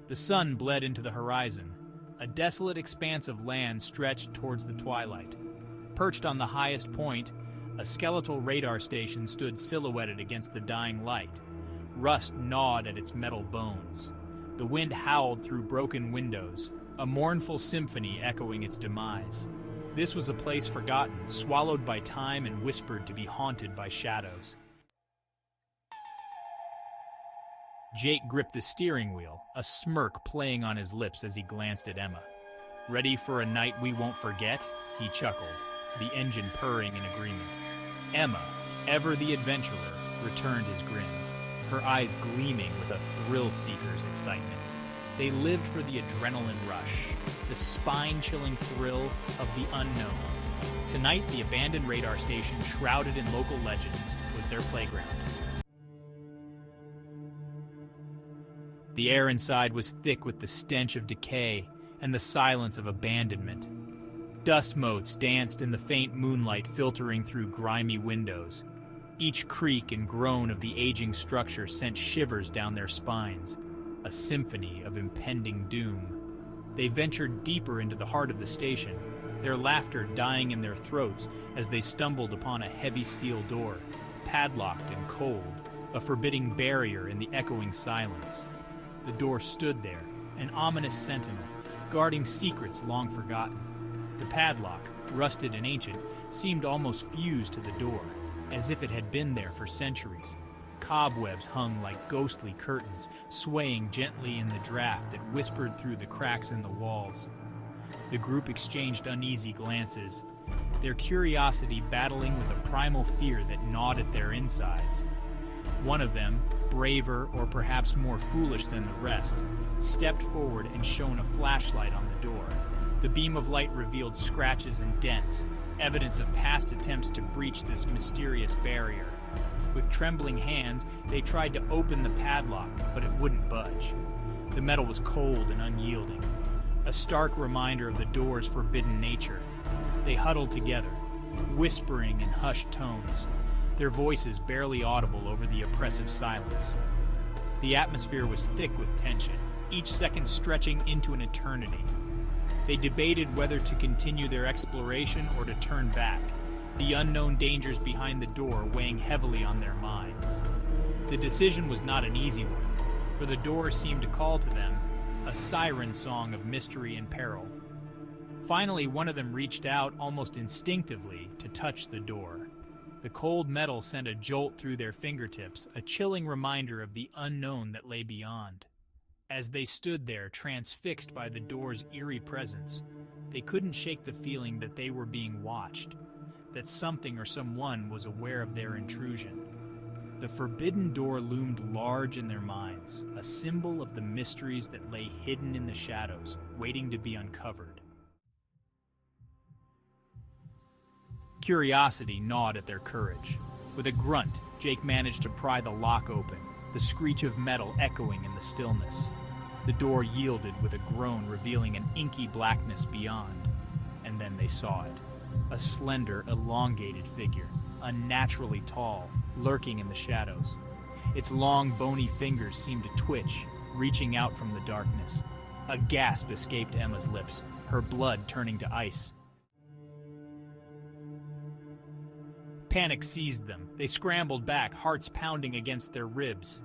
The sun bled into the horizon. A desolate expanse of land stretched towards the twilight. Perched on the highest point, a skeletal radar station stood silhouetted against the dying light. Rust gnawed at its metal bones. The wind howled through broken windows, a mournful symphony echoing its demise. This was a place forgotten, swallowed by time and whispered to be haunted by shadows. Jake gripped the steering wheel, a smirk playing on his lips as he glanced at Emma. "Ready for a night we won't forget?" he chuckled, the engine purring in agreement. Emma, ever the adventurer, returned his grin, her eyes gleaming with a thrill-seeker's excitement. They lived for the adrenaline rush, the spine-chilling thrill of the unknown. Tonight, the abandoned radar station, shrouded in local legends, was their playground. The air inside was thick with the stench of decay and the silence of abandonment. Dust motes danced in the faint moonlight filtering through grimy windows. Each creak and groan of the aging structure sent shivers down their spines, a symphony of impending doom. They ventured deeper into the heart of the station, their laughter dying in their throats as they stumbled upon a heavy steel door, padlocked and cold, a forbidding barrier in the echoing silence. The door stood there, an ominous sentinel, guarding secrets long forgotten. The padlock, rusted and ancient, seemed almost fused to the door, as if it had been there for centuries. Cobwebs hung like ghostly curtains, swaying gently in the draft that whispered through the cracks in the walls. The group exchanged uneasy glances, their curiosity battling with a primal fear that gnawed at their insides. One of them, braver or perhaps more foolish than the rest, stepped forward and shone a flashlight on the door. The beam of light revealed scratches and dents, evidence of past attempts to breach this mysterious barrier. With trembling hands, they tried to open the padlock, but it wouldn't budge. The metal was cold and unyielding, a stark reminder of the door's forbidden nature. They huddled together, whispering in hushed tones, their voices barely audible over the oppressive silence. The atmosphere was thick with tension, each second stretching into an eternity. They debated whether to continue their exploration or to turn back, the unknown dangers behind the door weighing heavily on their minds. The decision was not an easy one, for the door seemed to call to them, a siren song of mystery and peril. Finally, one of them reached out almost instinctively to touch the door. The cold metal sent a jolt through their fingertips, a chilling reminder of the unknown that lay beyond. As they stood there, transfixed by the door's eerie presence, they couldn't shake the feeling that they were being watched, that something or someone was aware of their intrusion. The forbidden door loomed large in their minds, a symbol of the mysteries that lay hidden in the shadows, waiting to be uncovered. Curiosity gnawed at their courage. With a grunt, Jake managed to pry the lock open, the screech of metal echoing in the stillness. The door yielded with a groan, revealing an inky blackness beyond. And then they saw it. A slender, elongated figure, unnaturally tall, lurking in the shadows. Its long, bony fingers seemed to twitch, reaching out from the darkness. A gasp escaped Emma's lips, her blood turning to ice. Panic seized them. They scrambled back, hearts pounding against their ribs.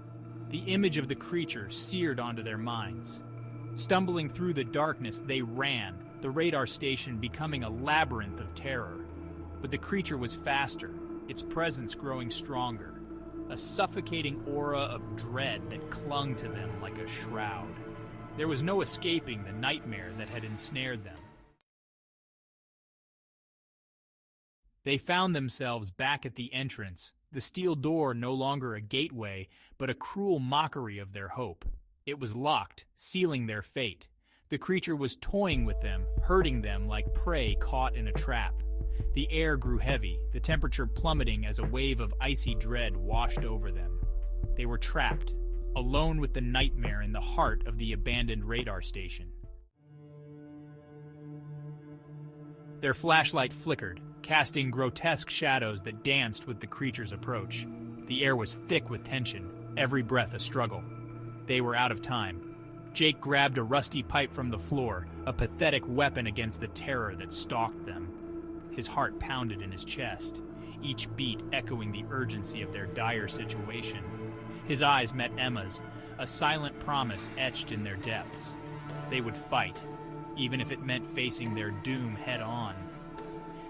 The image of the creature seared onto their minds. Stumbling through the darkness, they ran, the radar station becoming a labyrinth of terror. But the creature was faster, its presence growing stronger, a suffocating aura of dread that clung to them like a shroud. There was no escaping the nightmare that had ensnared them. They found themselves back at the entrance, the steel door no longer a gateway, but a cruel mockery of their hope. It was locked, sealing their fate. The creature was toying with them, hurting them like prey caught in a trap. The air grew heavy, the temperature plummeting as a wave of icy dread washed over them. They were trapped, alone with the nightmare in the heart of the abandoned radar station. Their flashlight flickered, casting grotesque shadows that danced with the creature's approach. The air was thick with tension, every breath a struggle. They were out of time. Jake grabbed a rusty pipe from the floor, a pathetic weapon against the terror that stalked them. His heart pounded in his chest, each beat echoing the urgency of their dire situation. His eyes met Emma's, a silent promise etched in their depths. They would fight, even if it meant facing their doom head-on.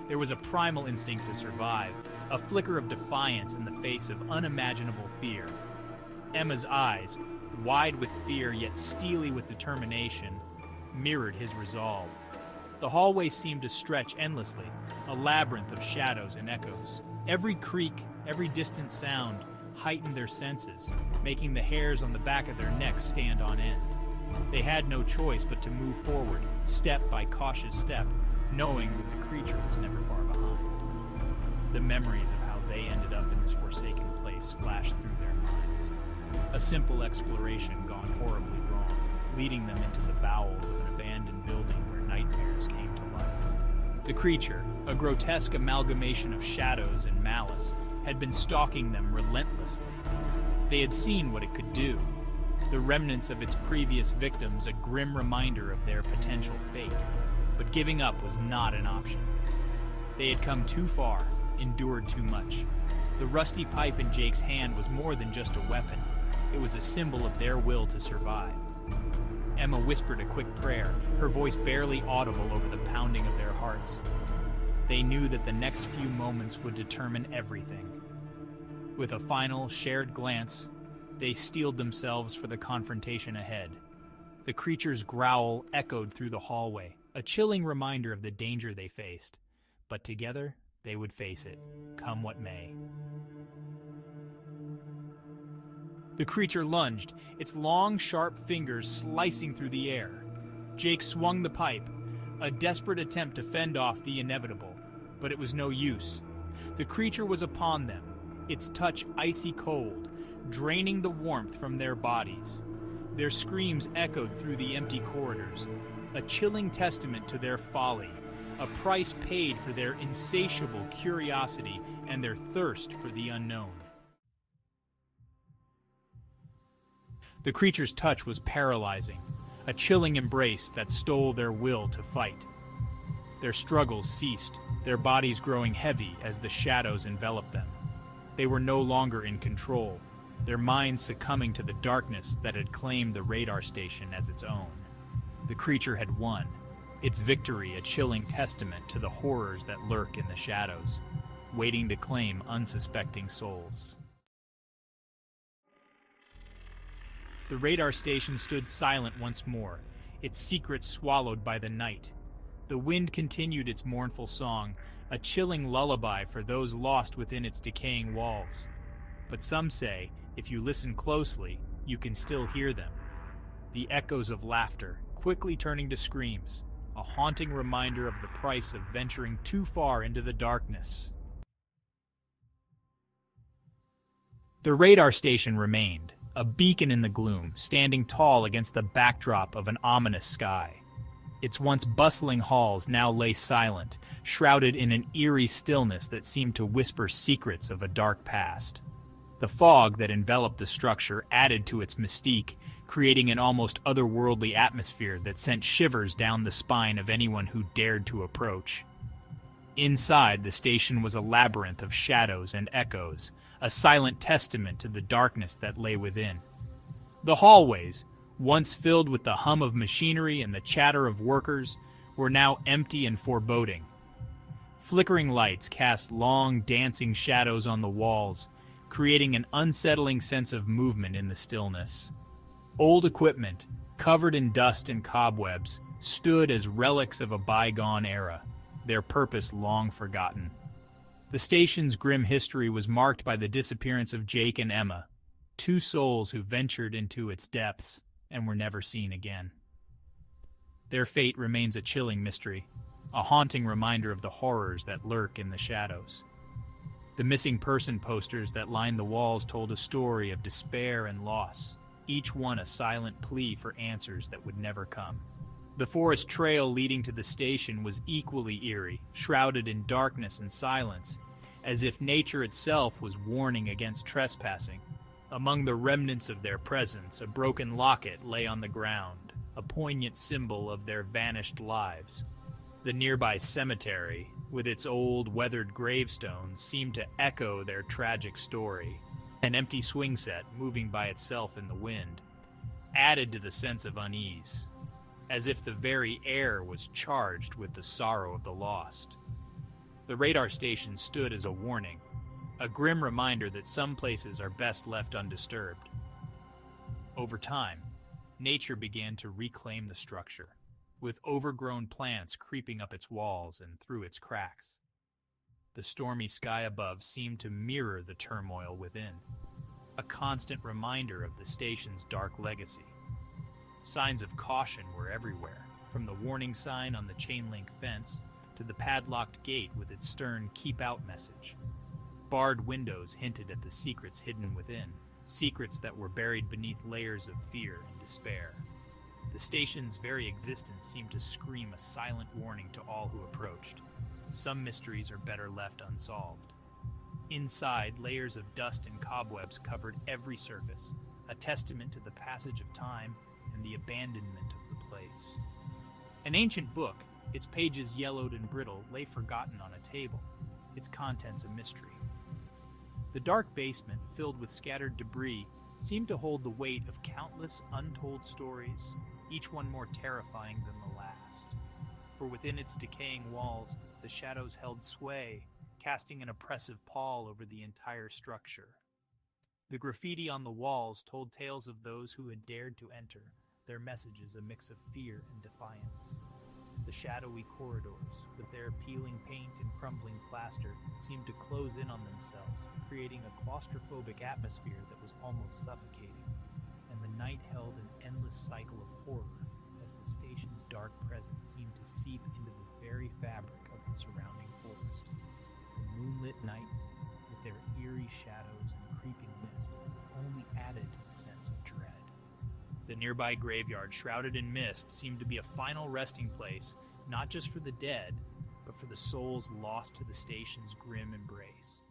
There was a primal instinct to survive, a flicker of defiance in the face of unimaginable fear. Emma's eyes, wide with fear yet steely with determination, mirrored his resolve. The hallway seemed to stretch endlessly, a labyrinth of shadows and echoes. Every creak, every distant sound heightened their senses, making the hairs on the back of their necks stand on end. They had no choice but to move forward, step by cautious step, knowing that the creature was never far behind. The memories of how they ended up in this forsaken place flashed through their minds. A simple exploration gone horribly wrong, leading them into the bowels of an abandoned building where nightmares came to life. The creature, a grotesque amalgamation of shadows and malice, had been stalking them relentlessly. They had seen what it could do, the remnants of its previous victims a grim reminder of their potential fate. But giving up was not an option. They had come too far, endured too much. The rusty pipe in Jake's hand was more than just a weapon. It was a symbol of their will to survive. Emma whispered a quick prayer, her voice barely audible over the pounding of their hearts. They knew that the next few moments would determine everything. With a final, shared glance, they steeled themselves for the confrontation ahead. The creature's growl echoed through the hallway, a chilling reminder of the danger they faced. But together, they would face it, come what may. The creature lunged, its long, sharp fingers slicing through the air. Jake swung the pipe, a desperate attempt to fend off the inevitable, but it was no use. The creature was upon them, its touch icy cold, draining the warmth from their bodies. Their screams echoed through the empty corridors, a chilling testament to their folly, a price paid for their insatiable curiosity and their thirst for the unknown. The creature's touch was paralyzing, a chilling embrace that stole their will to fight. Their struggles ceased, their bodies growing heavy as the shadows enveloped them. They were no longer in control, their minds succumbing to the darkness that had claimed the radar station as its own. The creature had won, its victory a chilling testament to the horrors that lurk in the shadows, waiting to claim unsuspecting souls. The radar station stood silent once more, its secrets swallowed by the night. The wind continued its mournful song, a chilling lullaby for those lost within its decaying walls. But some say, if you listen closely, you can still hear them. The echoes of laughter, quickly turning to screams, a haunting reminder of the price of venturing too far into the darkness. The radar station remained, a beacon in the gloom, standing tall against the backdrop of an ominous sky. Its once bustling halls now lay silent, shrouded in an eerie stillness that seemed to whisper secrets of a dark past. The fog that enveloped the structure added to its mystique, creating an almost otherworldly atmosphere that sent shivers down the spine of anyone who dared to approach. Inside, the station was a labyrinth of shadows and echoes, a silent testament to the darkness that lay within. The hallways, once filled with the hum of machinery and the chatter of workers, were now empty and foreboding. Flickering lights cast long, dancing shadows on the walls, creating an unsettling sense of movement in the stillness. Old equipment, covered in dust and cobwebs, stood as relics of a bygone era, their purpose long forgotten. The station's grim history was marked by the disappearance of Jake and Emma, two souls who ventured into its depths and were never seen again. Their fate remains a chilling mystery, a haunting reminder of the horrors that lurk in the shadows. The missing person posters that lined the walls told a story of despair and loss, each one a silent plea for answers that would never come. The forest trail leading to the station was equally eerie, shrouded in darkness and silence, as if nature itself was warning against trespassing. Among the remnants of their presence, a broken locket lay on the ground, a poignant symbol of their vanished lives. The nearby cemetery, with its old, weathered gravestones, seemed to echo their tragic story. An empty swing set, moving by itself in the wind, added to the sense of unease, as if the very air was charged with the sorrow of the lost. The radar station stood as a warning, a grim reminder that some places are best left undisturbed. Over time, nature began to reclaim the structure, with overgrown plants creeping up its walls and through its cracks. The stormy sky above seemed to mirror the turmoil within, a constant reminder of the station's dark legacy. Signs of caution were everywhere, from the warning sign on the chain-link fence to the padlocked gate with its stern "keep out" message. Barred windows hinted at the secrets hidden within, secrets that were buried beneath layers of fear and despair. The station's very existence seemed to scream a silent warning to all who approached. Some mysteries are better left unsolved. Inside, layers of dust and cobwebs covered every surface, a testament to the passage of time and the abandonment of the place. An ancient book, its pages yellowed and brittle, lay forgotten on a table, its contents a mystery. The dark basement, filled with scattered debris, seemed to hold the weight of countless untold stories, each one more terrifying than the last. For within its decaying walls, the shadows held sway, casting an oppressive pall over the entire structure. The graffiti on the walls told tales of those who had dared to enter, their messages a mix of fear and defiance. The shadowy corridors, with their peeling paint and crumbling plaster, seemed to close in on themselves, creating a claustrophobic atmosphere that was almost suffocating. And the night held an endless cycle of horror, as the station's dark presence seemed to seep into the very fabric of the surrounding forest. The moonlit nights, with their eerie shadows and creeping mist, only added to the sense of dread. The nearby graveyard, shrouded in mist, seemed to be a final resting place, not just for the dead, but for the souls lost to the station's grim embrace.